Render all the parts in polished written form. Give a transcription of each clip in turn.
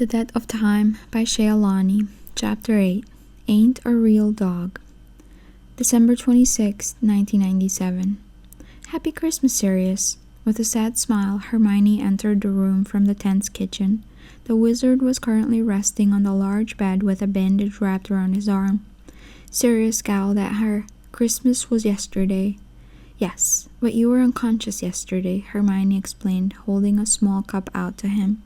The Death of Time by ShayaLonnie, Chapter 8, Ain't a Real Dog. December 26, 1997. Happy Christmas, Sirius. With a sad smile, Hermione entered the room from the tense kitchen. The wizard was currently resting on the large bed with a bandage wrapped around his arm. Sirius scowled at her. Christmas was yesterday. Yes, but you were unconscious yesterday, Hermione explained, holding a small cup out to him.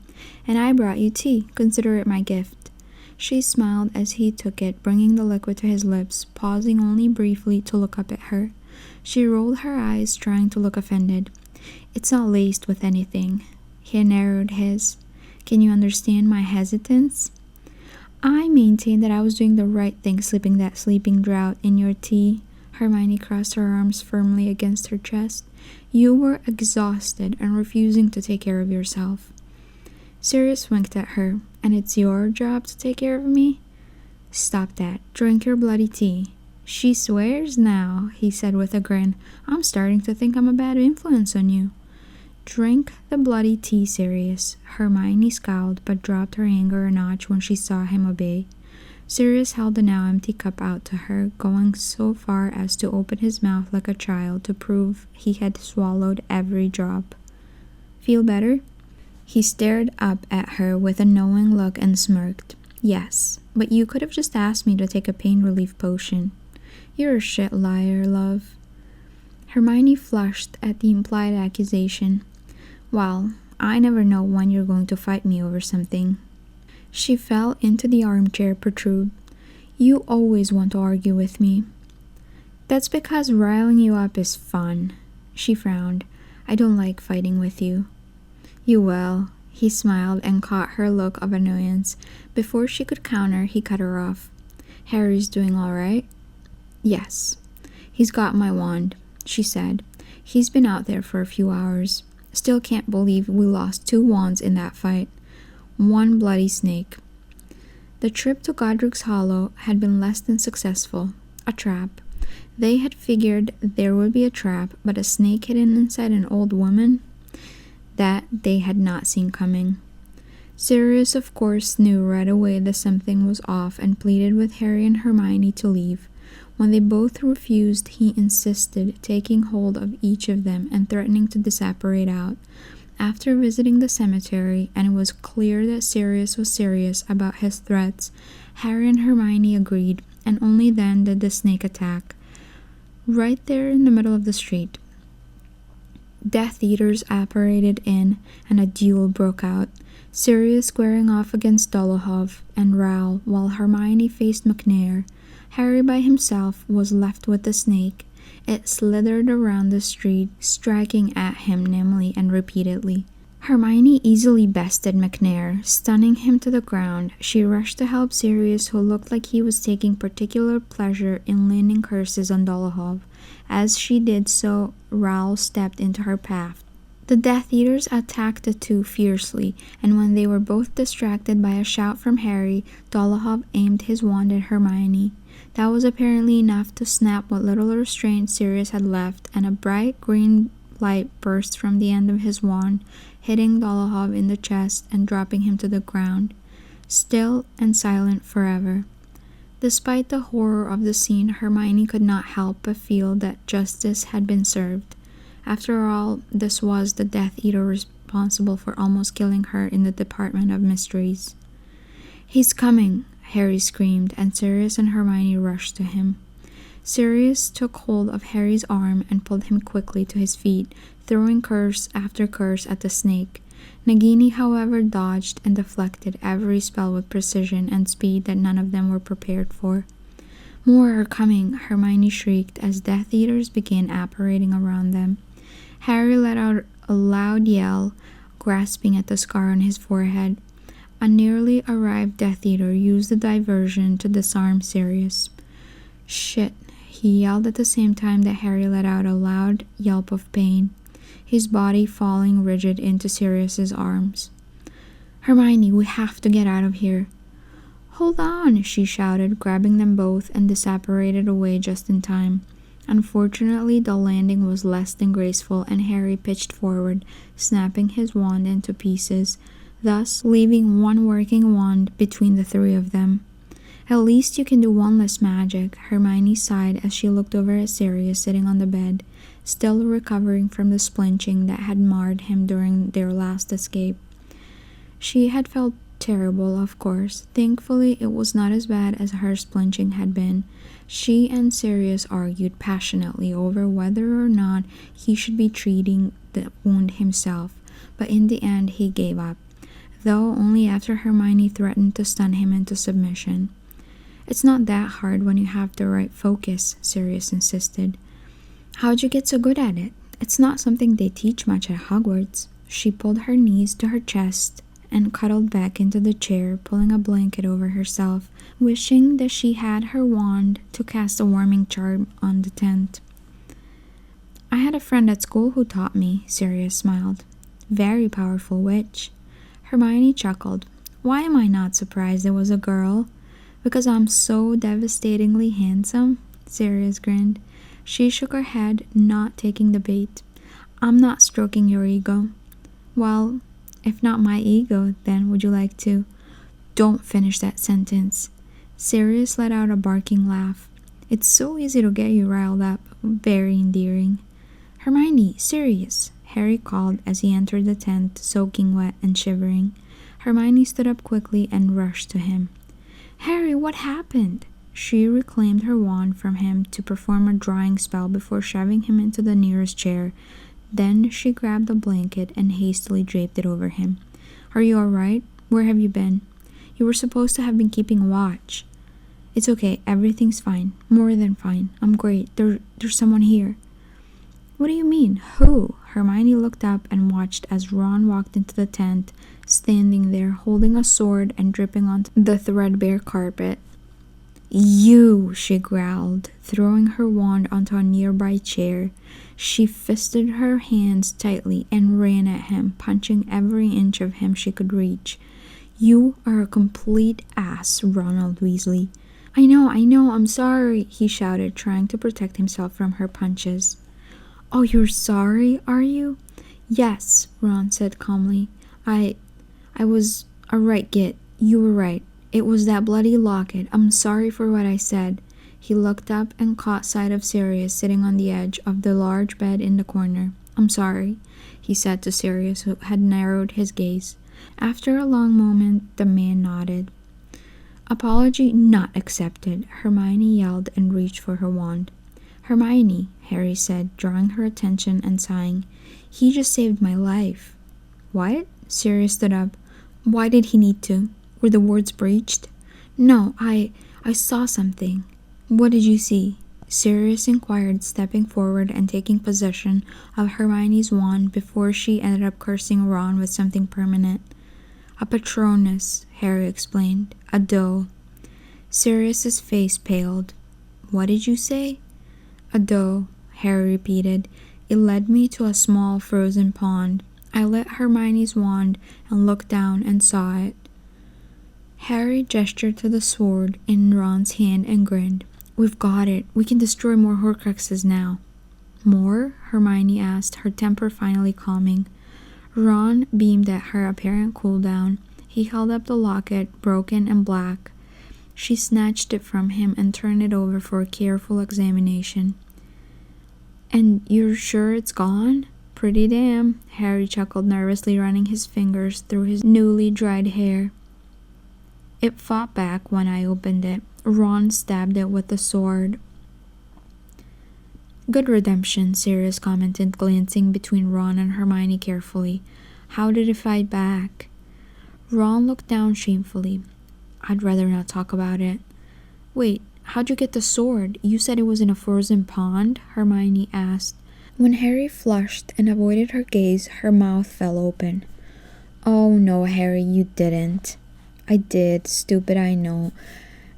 And I brought you tea. Consider it my gift. She smiled as he took it, bringing the liquid to his lips, pausing only briefly to look up at her. She rolled her eyes, trying to look offended. It's not laced with anything. He narrowed his. Can you understand my hesitance? I maintained that I was doing the right thing slipping that sleeping draught in your tea. Hermione crossed her arms firmly against her chest. You were exhausted and refusing to take care of yourself. Sirius winked at her. And it's your job to take care of me? Stop that. Drink your bloody tea. She swears now, he said with a grin. I'm starting to think I'm a bad influence on you. Drink the bloody tea, Sirius. Hermione scowled, but dropped her anger a notch when she saw him obey. Sirius held the now empty cup out to her, going so far as to open his mouth like a child to prove he had swallowed every drop. Feel better? He stared up at her with a knowing look and smirked. Yes, but you could have just asked me to take a pain relief potion. You're a shit liar, love. Hermione flushed at the implied accusation. Well, I never know when you're going to fight me over something. She fell into the armchair protrude. You always want to argue with me. That's because riling you up is fun. She frowned. I don't like fighting with you. You will. He smiled and caught her look of annoyance. Before she could counter, he cut her off. Harry's doing all right? Yes. He's got my wand, she said. He's been out there for a few hours. Still can't believe we lost 2 wands in that fight. 1 bloody snake. The trip to Godric's Hollow had been less than successful. A trap. They had figured there would be a trap, but a snake hidden inside an old woman? That they had not seen coming. Sirius, of course, knew right away that something was off and pleaded with Harry and Hermione to leave. When they both refused, he insisted, taking hold of each of them and threatening to disapparate out. After visiting the cemetery, and it was clear that Sirius was serious about his threats, Harry and Hermione agreed, and only then did the snake attack. Right there in the middle of the street. Death Eaters apparated in, and a duel broke out, Sirius squaring off against Dolohov and Raoul, while Hermione faced McNair. Harry by himself was left with the snake. It slithered around the street, striking at him nimbly and repeatedly. Hermione easily bested McNair, stunning him to the ground. She rushed to help Sirius, who looked like he was taking particular pleasure in leaning curses on Dolohov. As she did so, Raoul stepped into her path. The Death Eaters attacked the two fiercely, and when they were both distracted by a shout from Harry, Dolohov aimed his wand at Hermione. That was apparently enough to snap what little restraint Sirius had left, and a bright green light burst from the end of his wand, hitting Dolohov in the chest and dropping him to the ground, still and silent forever. Despite the horror of the scene, Hermione could not help but feel that justice had been served. After all, this was the Death Eater responsible for almost killing her in the Department of Mysteries. He's coming, Harry screamed, and Sirius and Hermione rushed to him. Sirius took hold of Harry's arm and pulled him quickly to his feet, throwing curse after curse at the snake. Nagini, however, dodged and deflected every spell with precision and speed that none of them were prepared for. More are coming, Hermione shrieked as Death Eaters began apparating around them. Harry let out a loud yell, grasping at the scar on his forehead. A nearly arrived Death Eater used the diversion to disarm Sirius. Shit, he yelled at the same time that Harry let out a loud yelp of pain, his body falling rigid into Sirius's arms. Hermione, we have to get out of here. Hold on, she shouted, grabbing them both and disapparated away just in time. Unfortunately, the landing was less than graceful and Harry pitched forward, snapping his wand into pieces. thus leaving one working wand between the three of them. At least you can do one less magic, Hermione sighed as she looked over at Sirius sitting on the bed, still recovering from the splinching that had marred him during their last escape. She had felt terrible, of course. Thankfully, it was not as bad as her splinching had been. She and Sirius argued passionately over whether or not he should be treating the wound himself, but in the end he gave up, though only after Hermione threatened to stun him into submission. It's not that hard when you have the right focus, Sirius insisted. How'd you get so good at it? It's not something they teach much at Hogwarts. She pulled her knees to her chest and cuddled back into the chair, pulling a blanket over herself, wishing that she had her wand to cast a warming charm on the tent. I had a friend at school who taught me, Sirius smiled. Very powerful witch. Hermione chuckled. Why am I not surprised it was a girl? Because I'm so devastatingly handsome? Sirius grinned. She shook her head, not taking the bait. I'm not stroking your ego. Well, if not my ego, then would you like to? Don't finish that sentence. Sirius let out a barking laugh. It's so easy to get you riled up. Very endearing. Hermione, Sirius, Harry called as he entered the tent, soaking wet and shivering. Hermione stood up quickly and rushed to him. Harry, what happened? She reclaimed her wand from him to perform a drying spell before shoving him into the nearest chair. Then she grabbed a blanket and hastily draped it over him. Are you all right? Where have you been? You were supposed to have been keeping watch. It's okay. Everything's fine. More than fine. I'm great. There's someone here. What do you mean? Who? Hermione looked up and watched as Ron walked into the tent, standing there holding a sword and dripping onto the threadbare carpet. You, she growled, throwing her wand onto a nearby chair. She fisted her hands tightly and ran at him, punching every inch of him she could reach. You are a complete ass, Ronald Weasley. I know, I'm sorry, he shouted, trying to protect himself from her punches. Oh, you're sorry, are you? Yes, Ron said calmly. I was a right git. You were right. It was that bloody locket. I'm sorry for what I said. He looked up and caught sight of Sirius sitting on the edge of the large bed in the corner. I'm sorry, he said to Sirius, who had narrowed his gaze. After a long moment, the man nodded. Apology not accepted, Hermione yelled and reached for her wand. Hermione, Harry said, drawing her attention and sighing. He just saved my life. What? Sirius stood up. Why did he need to? Were the words breached? No, I saw something. What did you see? Sirius inquired, stepping forward and taking possession of Hermione's wand before she ended up cursing Ron with something permanent. A Patronus, Harry explained. A doe. Sirius's face paled. What did you say? A doe, Harry repeated. It led me to a small frozen pond. I lit Hermione's wand and looked down and saw it. Harry gestured to the sword in Ron's hand and grinned. We've got it. We can destroy more Horcruxes now. More? Hermione asked, her temper finally calming. Ron beamed at her apparent cooldown. He held up the locket, broken and black. She snatched it from him and turned it over for a careful examination. And you're sure it's gone? Pretty damn, Harry chuckled nervously, running his fingers through his newly dried hair. It fought back when I opened it. Ron stabbed it with the sword. Good redemption, Sirius commented, glancing between Ron and Hermione carefully. How did it fight back? Ron looked down shamefully. I'd rather not talk about it. Wait, how'd you get the sword? You said it was in a frozen pond? Hermione asked. When Harry flushed and avoided her gaze, her mouth fell open. Oh no, Harry, you didn't. I did, stupid, I know.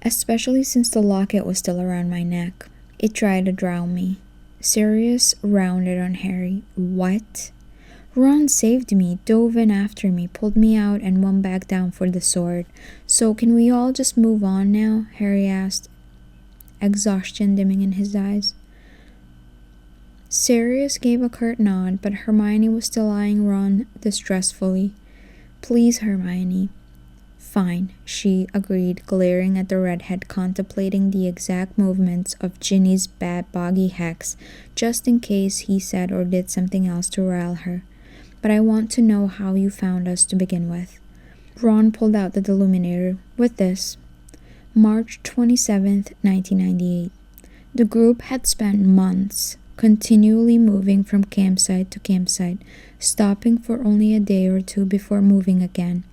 Especially since the locket was still around my neck. It tried to drown me. Sirius rounded on Harry. What? Ron saved me, dove in after me, pulled me out, and went back down for the sword. So can we all just move on now? Harry asked, exhaustion dimming in his eyes. Sirius gave a curt nod, but Hermione was still eyeing Ron distressfully. Please, Hermione. Fine, she agreed, glaring at the redhead, contemplating the exact movements of Ginny's bad boggy hex, just in case he said or did something else to rile her. But I want to know how you found us to begin with. Ron pulled out the Deluminator with this. March 27th, 1998. The group had spent months continually moving from campsite to campsite, stopping for only a day or two before moving again.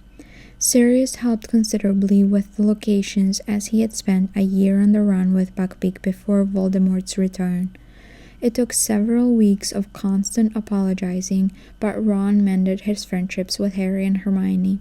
Sirius helped considerably with the locations, as he had spent a year on the run with Buckbeak before Voldemort's return. It took several weeks of constant apologizing, but Ron mended his friendships with Harry and Hermione,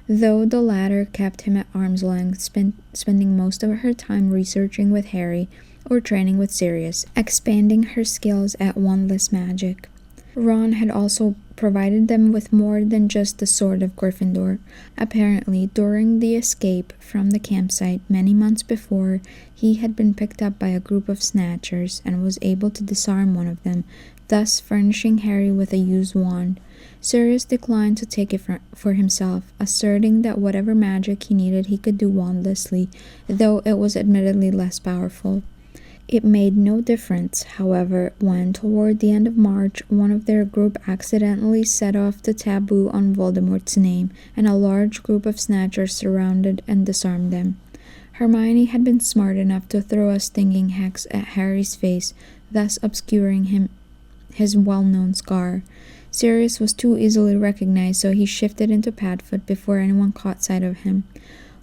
though the latter kept him at arm's length, spending most of her time researching with Harry or training with Sirius, expanding her skills at wandless magic. Ron had also provided them with more than just the Sword of Gryffindor. Apparently, during the escape from the campsite many months before, he had been picked up by a group of snatchers and was able to disarm one of them, thus furnishing Harry with a used wand. Sirius declined to take it for himself, asserting that whatever magic he needed he could do wandlessly, though it was admittedly less powerful. It made no difference, however, when, toward the end of March, one of their group accidentally set off the taboo on Voldemort's name, and a large group of snatchers surrounded and disarmed them. Hermione had been smart enough to throw a stinging hex at Harry's face, thus obscuring his well-known scar. Sirius was too easily recognized, so he shifted into Padfoot before anyone caught sight of him.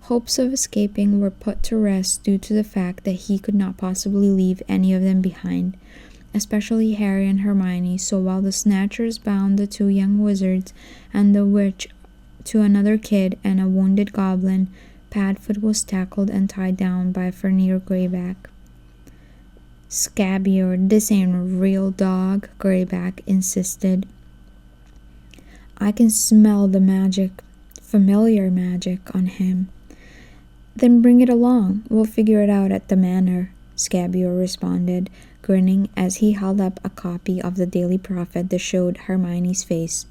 Hopes of escaping were put to rest due to the fact that he could not possibly leave any of them behind, especially Harry and Hermione, so while the snatchers bound the two young wizards and the witch to another kid and a wounded goblin, Padfoot was tackled and tied down by Fenrir Greyback. "Scabior, this ain't a real dog," Greyback insisted. "I can smell the magic, familiar magic, on him." "Then bring it along. We'll figure it out at the manor," Scabior responded, grinning as he held up a copy of the Daily Prophet that showed Hermione's face.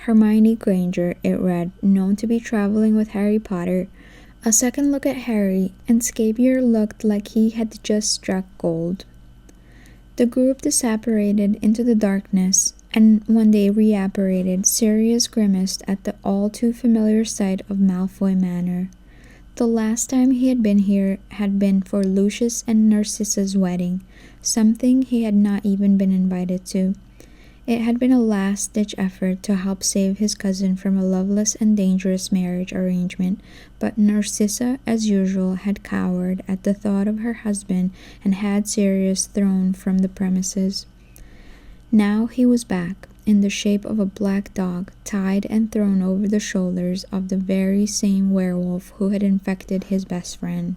Hermione Granger, it read, known to be traveling with Harry Potter. A second look at Harry, and Scabior looked like he had just struck gold. The group disapparated into the darkness, and when they reapparated, Sirius grimaced at the all-too-familiar sight of Malfoy Manor. The last time he had been here had been for Lucius and Narcissa's wedding, something he had not even been invited to. It had been a last-ditch effort to help save his cousin from a loveless and dangerous marriage arrangement, but Narcissa, as usual, had cowered at the thought of her husband and had Sirius thrown from the premises. Now he was back, in the shape of a black dog, tied and thrown over the shoulders of the very same werewolf who had infected his best friend.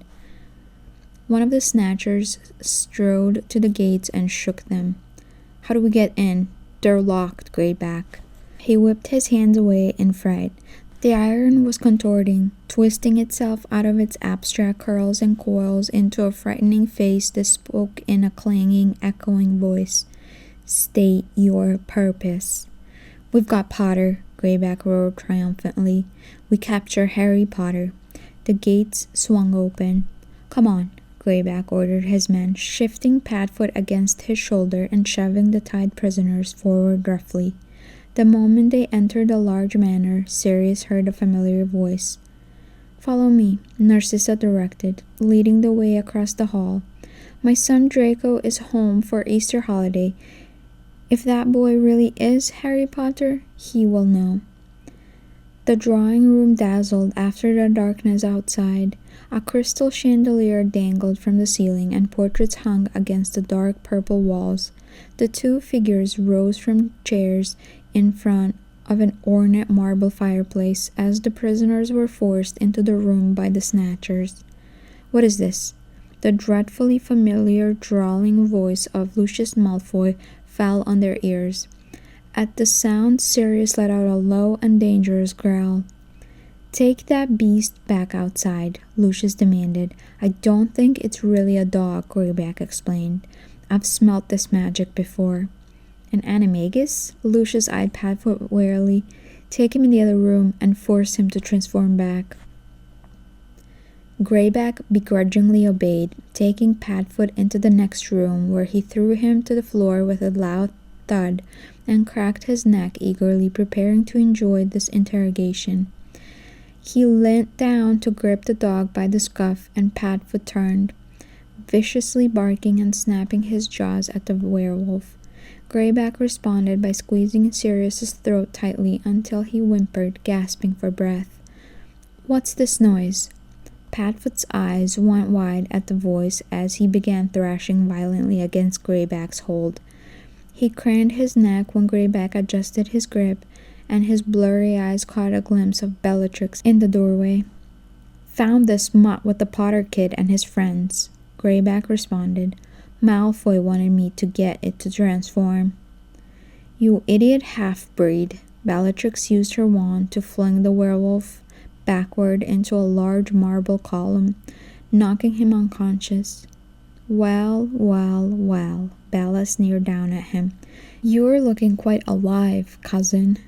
One of the snatchers strode to the gates and shook them. "How do we get in?" "They're locked," Greyback. He whipped his hands away in fright. The iron was contorting, twisting itself out of its abstract curls and coils into a frightening face that spoke in a clanging, echoing voice. "State your purpose." "We've got Potter," Greyback roared triumphantly. "We capture Harry Potter." The gates swung open. "Come on," Greyback ordered his men, shifting Padfoot against his shoulder and shoving the tied prisoners forward roughly. The moment they entered the large manor, Sirius heard a familiar voice. "Follow me," Narcissa directed, leading the way across the hall. "My son Draco is home for Easter holiday. If that boy really is Harry Potter, he will know." The drawing room dazzled after the darkness outside. A crystal chandelier dangled from the ceiling, and portraits hung against the dark purple walls. The two figures rose from chairs in front of an ornate marble fireplace as the prisoners were forced into the room by the snatchers. "What is this?" The dreadfully familiar, drawling voice of Lucius Malfoy fell on their ears. At the sound, Sirius let out a low and dangerous growl. "Take that beast back outside," Lucius demanded. "I don't think it's really a dog," Greyback explained. "I've smelt this magic before." "An animagus?" Lucius eyed Padfoot warily. Take him in the other room and force him to transform back. Greyback begrudgingly obeyed, taking Padfoot into the next room, where he threw him to the floor with a loud thud and cracked his neck, eagerly preparing to enjoy this interrogation. He leant down to grip the dog by the scuff, and Padfoot turned, viciously barking and snapping his jaws at the werewolf. Greyback responded by squeezing Sirius's throat tightly until he whimpered, gasping for breath. "What's this noise?" Padfoot's eyes went wide at the voice as he began thrashing violently against Greyback's hold. He craned his neck when Greyback adjusted his grip, and his blurry eyes caught a glimpse of Bellatrix in the doorway. "Found this mutt with the Potter kid and his friends," Greyback responded. "Malfoy wanted me to get it to transform." "You idiot half-breed." Bellatrix used her wand to fling the werewolf backward into a large marble column, knocking him unconscious. Well, Bella sneered down at him. "You're looking quite alive, cousin."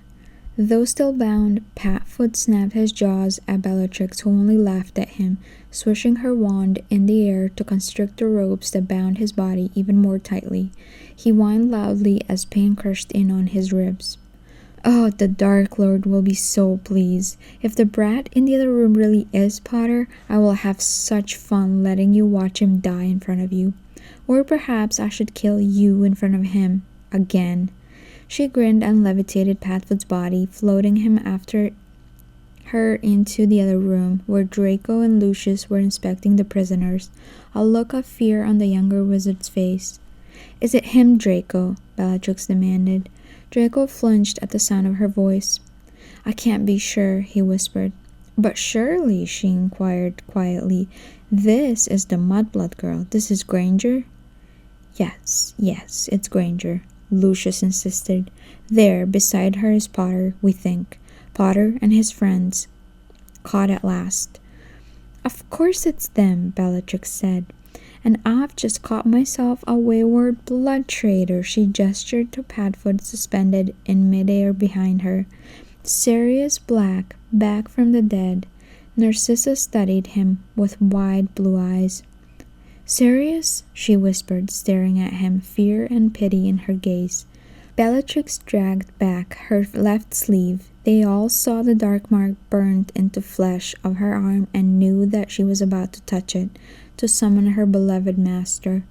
Though still bound, Padfoot snapped his jaws at Bellatrix, who only laughed at him, swishing her wand in the air to constrict the ropes that bound his body even more tightly. He whined loudly as pain crushed in on his ribs. "Oh, the Dark Lord will be so pleased. If the brat in the other room really is Potter, I will have such fun letting you watch him die in front of you. Or perhaps I should kill you in front of him. Again." She grinned and levitated Padfoot's body, floating him after her into the other room, where Draco and Lucius were inspecting the prisoners, a look of fear on the younger wizard's face. "Is it him, Draco?" Bellatrix demanded. Draco flinched at the sound of her voice. "I can't be sure," he whispered. "But surely," she inquired quietly, "this is the Mudblood girl. This is Granger?" Yes, it's Granger," Lucius insisted. "There, beside her is Potter, we think. Potter and his friends. Caught at last." "Of course it's them," Bellatrix said. "And I've just caught myself a wayward blood traitor." She gestured to Padfoot, suspended in midair behind her. Sirius Black, back from the dead. Narcissa studied him with wide blue eyes. "Sirius?" she whispered, staring at him, fear and pity in her gaze. Bellatrix dragged back her left sleeve. They all saw the dark mark burned into flesh of her arm and knew that she was about to touch it, to summon her beloved master.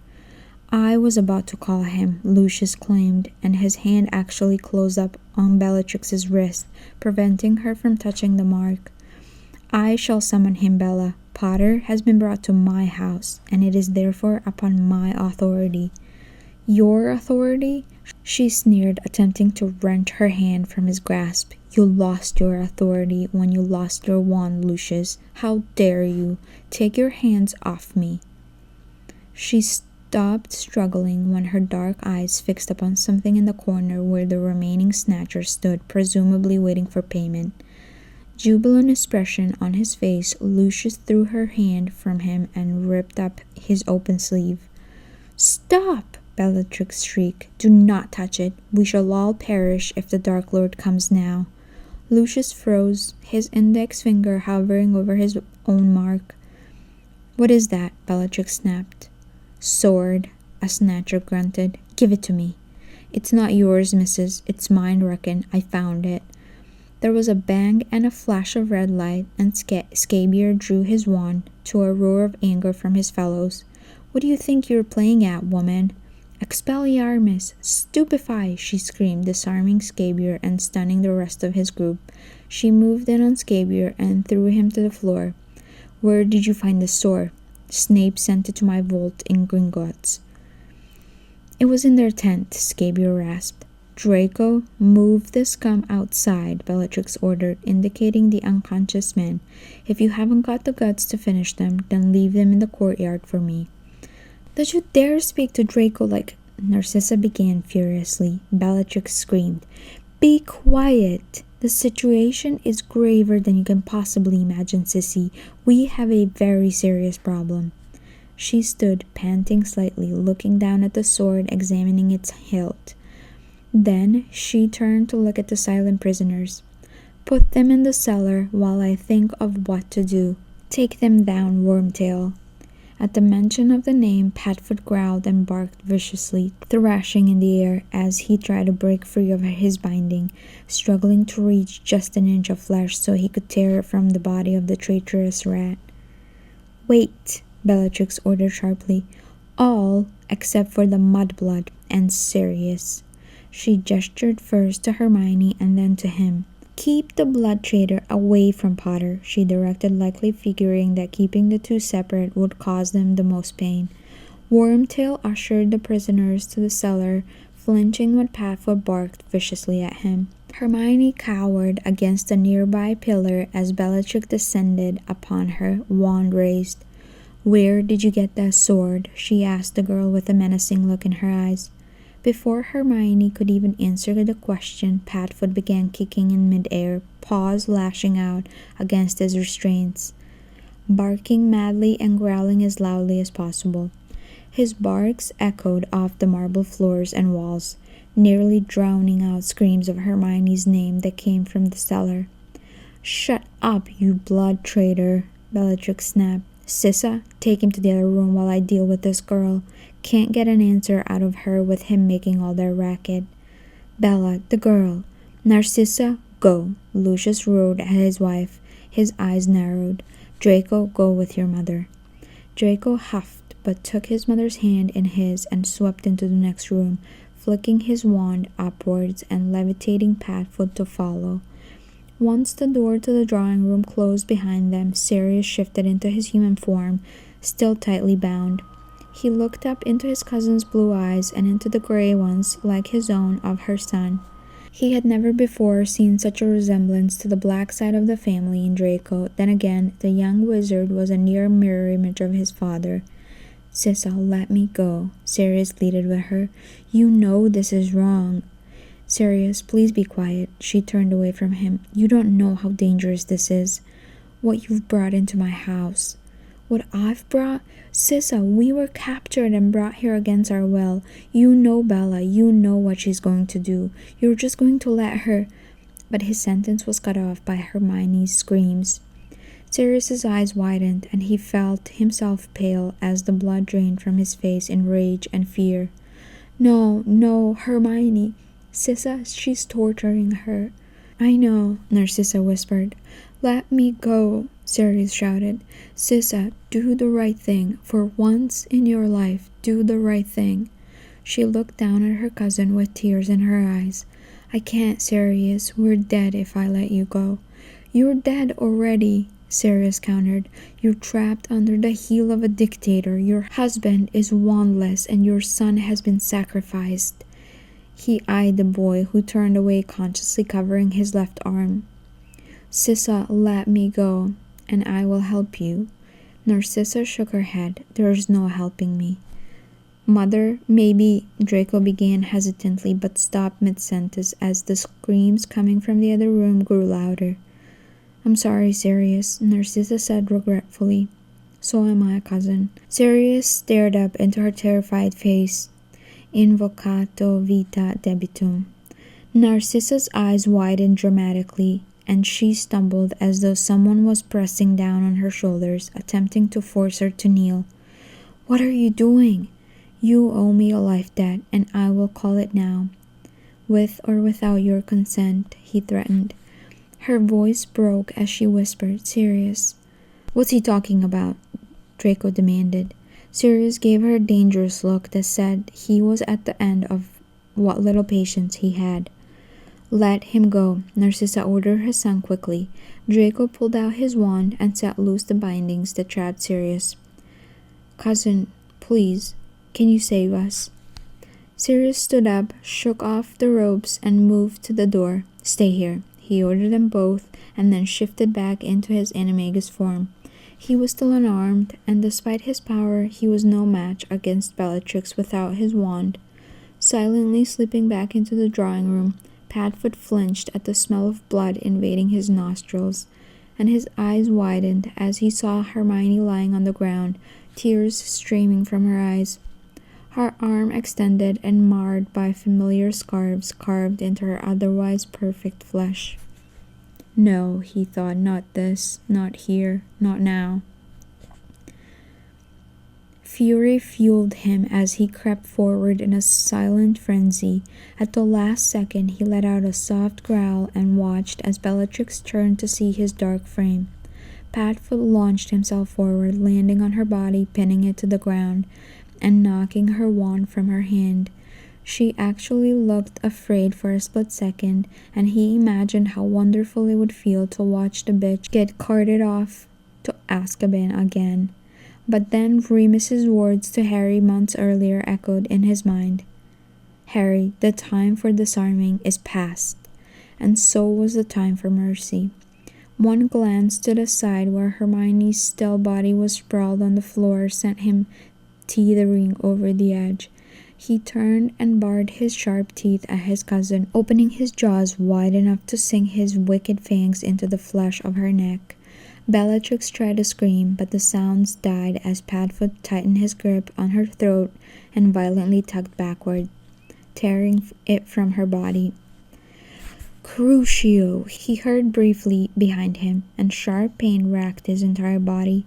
"I was about to call him," Lucius claimed, and his hand actually closed up on Bellatrix's wrist, preventing her from touching the mark. "I shall summon him, Bella. Potter has been brought to my house, and it is therefore upon my authority." "Your authority?" she sneered, attempting to wrench her hand from his grasp. "You lost your authority when you lost your wand, Lucius. How dare you? Take your hands off me." She stopped struggling when her dark eyes fixed upon something in the corner where the remaining snatcher stood, presumably waiting for payment. Jubilant expression on his face, Lucius threw her hand from him and ripped up his open sleeve. "Stop!" Bellatrix shrieked. "Do not touch it. We shall all perish if the Dark Lord comes now." Lucius froze, his index finger hovering over his own mark. "What is that?" Bellatrix snapped. "Sword," a snatcher grunted. "Give it to me." "It's not yours, missus. It's mine, reckon. I found it." There was a bang and a flash of red light, and Scabier drew his wand, to a roar of anger from his fellows. "What do you think you're playing at, woman?" "Expelliarmus! Stupefy!" she screamed, disarming Scabier and stunning the rest of his group. She moved in on Scabier and threw him to the floor. "Where did you find the sword?" "Snape sent it to my vault in Gringotts." "It was in their tent," Scabier rasped. "Draco, move the scum outside," Bellatrix ordered, indicating the unconscious men. "If you haven't got the guts to finish them, then leave them in the courtyard for me." "Don't you dare speak to Draco like—" Narcissa began furiously. Bellatrix screamed, "Be quiet! The situation is graver than you can possibly imagine, Sissy. We have a very serious problem." She stood, panting slightly, looking down at the sword, examining its hilt. Then she turned to look at the silent prisoners. Put them in the cellar while I think of what to do. Take them down, Wormtail." At the mention of the name, Padfoot growled and barked viciously, thrashing in the air as he tried to break free of his binding, struggling to reach just an inch of flesh so he could tear it from the body of the traitorous rat. "Wait," Bellatrix ordered sharply. "All except for the mudblood and Sirius." She gestured first to Hermione and then to him. "Keep the blood traitor away from Potter," she directed, likely figuring that keeping the two separate would cause them the most pain. Wormtail ushered the prisoners to the cellar, flinching when Padfoot barked viciously at him. Hermione cowered against a nearby pillar as Bellatrix descended upon her, wand raised. "Where did you get that sword?" she asked the girl with a menacing look in her eyes. Before Hermione could even answer the question, Padfoot began kicking in midair, paws lashing out against his restraints, barking madly and growling as loudly as possible. His barks echoed off the marble floors and walls, nearly drowning out screams of Hermione's name that came from the cellar. "Shut up, you blood traitor," Bellatrix snapped. "Sissa, take him to the other room while I deal with this girl. Can't get an answer out of her with him making all that racket." "Bella, the girl." "Narcissa, go." Lucius roared at his wife, his eyes narrowed. "Draco, go with your mother." Draco huffed but took his mother's hand in his and swept into the next room, flicking his wand upwards and levitating Padfoot to follow. Once the door to the drawing room closed behind them, Sirius shifted into his human form, still tightly bound. He looked up into his cousin's blue eyes and into the gray ones like his own of her son. He had never before seen such a resemblance to the black side of the family in Draco. Then again, the young wizard was a near mirror image of his father. "Sissa, let me go," Sirius pleaded with her. "You know this is wrong." "Sirius, please be quiet." She turned away from him. "You don't know how dangerous this is. What you've brought into my house." "What I've brought? Sissa, we were captured and brought here against our will. You know Bella, you know what she's going to do. You're just going to let her—" But his sentence was cut off by Hermione's screams. Sirius's eyes widened, and he felt himself pale as the blood drained from his face in rage and fear. "No, no, Hermione. Sissa, she's torturing her." "I know," Narcissa whispered. "Let me go," Sirius shouted. "Sissa, do the right thing. For once in your life, do the right thing." She looked down at her cousin with tears in her eyes. "I can't, Sirius. We're dead if I let you go." "You're dead already," Sirius countered. "You're trapped under the heel of a dictator. Your husband is wandless and your son has been sacrificed." He eyed the boy, who turned away, consciously covering his left arm. "Sissa, let me go, and I will help you." Narcissa shook her head. "There's no helping me." "Mother, maybe—" Draco began hesitantly but stopped mid-sentence as the screams coming from the other room grew louder. "I'm sorry, Sirius," Narcissa said regretfully. "So am I, cousin." Sirius stared up into her terrified face. "Invocato vita debitum." Narcissa's eyes widened dramatically, and she stumbled as though someone was pressing down on her shoulders, attempting to force her to kneel. "What are you doing?" "You owe me a life debt, and I will call it now. With or without your consent," he threatened. Her voice broke as she whispered, "Sirius." "What's he talking about?" Draco demanded. Sirius gave her a dangerous look that said he was at the end of what little patience he had. "Let him go," Narcissa ordered her son quickly. Draco pulled out his wand and set loose the bindings that trapped Sirius. "Cousin, please, can you save us?" Sirius stood up, shook off the ropes, and moved to the door. "Stay here," he ordered them both, and then shifted back into his animagus form. He was still unarmed, and despite his power, he was no match against Bellatrix without his wand. Silently slipping back into the drawing room, Padfoot flinched at the smell of blood invading his nostrils, and his eyes widened as he saw Hermione lying on the ground, tears streaming from her eyes. Her arm extended and marred by familiar scarves carved into her otherwise perfect flesh. No, he thought, not this, not here, not now. Fury fueled him as he crept forward in a silent frenzy. At the last second, he let out a soft growl and watched as Bellatrix turned to see his dark frame. Padfoot launched himself forward, landing on her body, pinning it to the ground, and knocking her wand from her hand. She actually looked afraid for a split second, and he imagined how wonderful it would feel to watch the bitch get carted off to Azkaban again. But then Remus's words to Harry months earlier echoed in his mind. Harry, the time for disarming is past, and so was the time for mercy. One glance to the side where Hermione's still body was sprawled on the floor sent him teetering over the edge. He turned and bared his sharp teeth at his cousin, opening his jaws wide enough to sink his wicked fangs into the flesh of her neck. Bellatrix tried to scream, but the sounds died as Padfoot tightened his grip on her throat and violently tugged backward, tearing it from her body. Crucio, he heard briefly behind him, and sharp pain racked his entire body.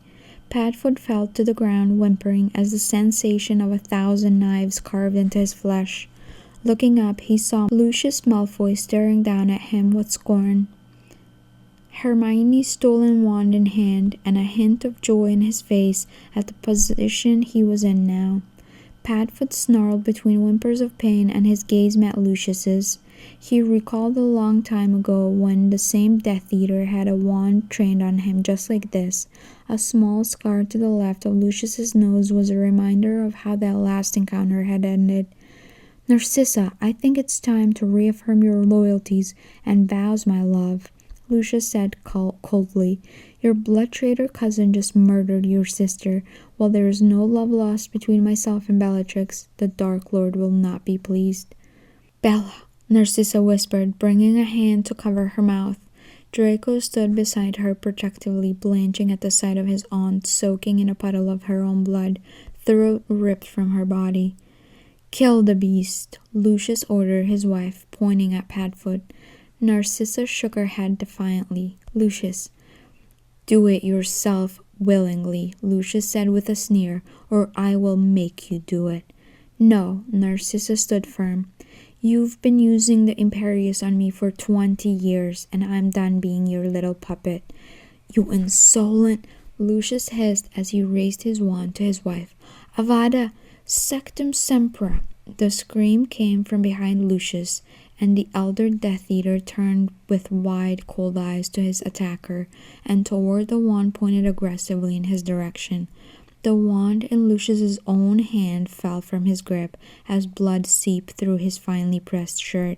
Padfoot fell to the ground, whimpering as the sensation of 1,000 knives carved into his flesh. Looking up, he saw Lucius Malfoy staring down at him with scorn. Hermione's stolen wand in hand, and a hint of joy in his face at the position he was in now. Padfoot snarled between whimpers of pain, and his gaze met Lucius's. He recalled a long time ago when the same Death Eater had a wand trained on him just like this. A small scar to the left of Lucius's nose was a reminder of how that last encounter had ended. Narcissa, I think it's time to reaffirm your loyalties and vows, my love, Lucius said coldly. Your blood traitor cousin just murdered your sister. While there is no love lost between myself and Bellatrix, the Dark Lord will not be pleased. Bella, Narcissa whispered, bringing a hand to cover her mouth. Draco stood beside her protectively, blanching at the sight of his aunt soaking in a puddle of her own blood, throat ripped from her body. Kill the beast, Lucius ordered his wife, pointing at Padfoot. Narcissa shook her head defiantly. Lucius, do it yourself willingly, Lucius said with a sneer, or I will make you do it. No, Narcissa stood firm. You've been using the Imperius on me for 20 years, and I'm done being your little puppet. You insolent, Lucius hissed as he raised his wand to his wife. Avada, sectum sempra. The scream came from behind Lucius, and the elder Death Eater turned with wide, cold eyes to his attacker, and toward the wand pointed aggressively in his direction. The wand in Lucius's own hand fell from his grip as blood seeped through his finely pressed shirt.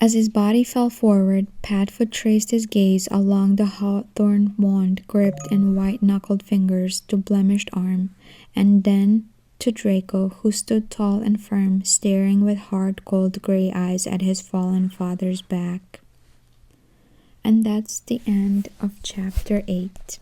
As his body fell forward, Padfoot traced his gaze along the hawthorn wand gripped in white-knuckled fingers to blemished arm, and then to Draco, who stood tall and firm, staring with hard, cold gray eyes at his fallen father's back. And that's the end of Chapter 8.